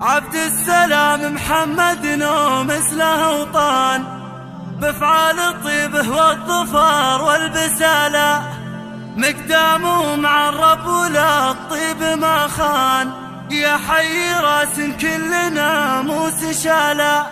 عبد السلام محمد مثله أوطان، بأفعال طيبه والظفار والبسالة، مقدامه مع الرب ولا الطيب ما خان، يا حي راس كل ناموس شالا.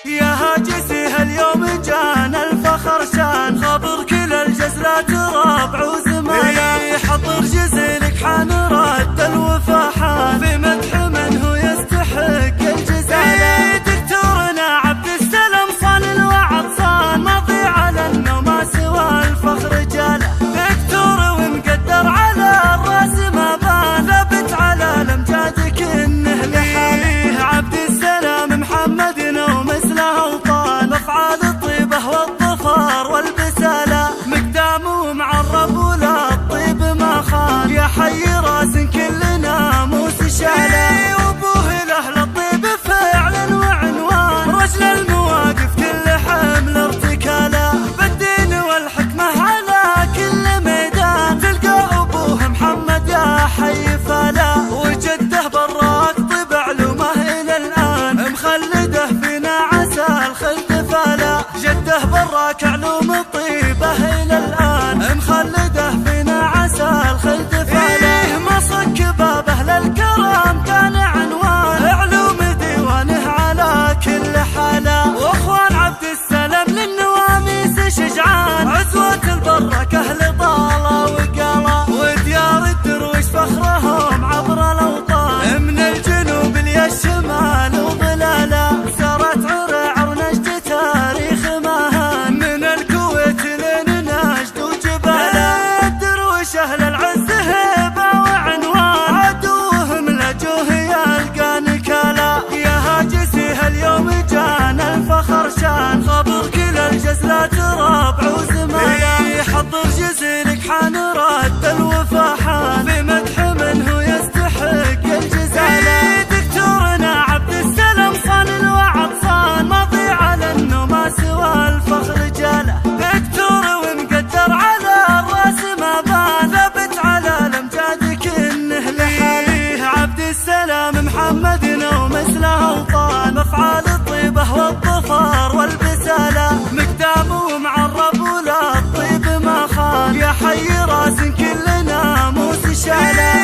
يا هاجسي هاليوم جانا الفخر شان، خبر كل الجزلات رابع وزمالا، حضر جزيلك حان رد الوفا حان، في مدح من هو يستحق الجزالة. دكتورنا عبد السلام صان الوعد صان، ماضي على انه ما سوى الفخر جاله، دكتور ومقدر على الراس ما بان، ثابت على الامجاد كنه لحاله. عبد السلام محمد مثله أوطان، بأفعال الطيبه والظفار والبسالة، مقدامه مع الرب ولا الطيب ما خان، يا حي راس كل ناموس شاله. وابوه لاهل الطيب فعل وعنوان، رجل المواقف كل حمل ارتكاله، بالدين والحكمه على كل ميدان، تلقى ابوه محمد يا حي فلا، وجده براك طيب علومه الى الان، مخلده فينا عسى الخلد فلا، جده براك علوم طيبه الى الان، مخلده فينا عسى الخلد فلا. ما صك باب اهل الكرم كان عنوان، علوم ديوانه على كل حاله، واخوان عبد السلام للنواميس شجعان، عزوة البركه اهل طاله وقاله، وديار الدرويش فخرهم عبر الاوطان، من الجنوب للشمال وظلاله، سارت عرعر نجد تاريخ مهان، من الكويت لين نجد وجباله، الدرويش اهل العز هبه وعنوان، عدوهم لجوه يلقى نكاله. يا هاجسي هاليوم جانا الفخر شان، خبر كل الجزلات رابع وزماله، حضر جزيلك حان رد الوفا حان، في مدح من هو يستحق الجزاله. دكتورنا عبد السلام صان الوعد صان، ماضي على انه ما سوى الفخر جاله، دكتور ومقدر على الراس ما بان، ثابت على الامجاد كنه لحاله. عبد السلام محمد مثله أوطان، بأفعال الطيبه والظفار والبساله، مقدامه مع الرب ولا الطيب ما خان، يا حي راس كل ناموس شاله.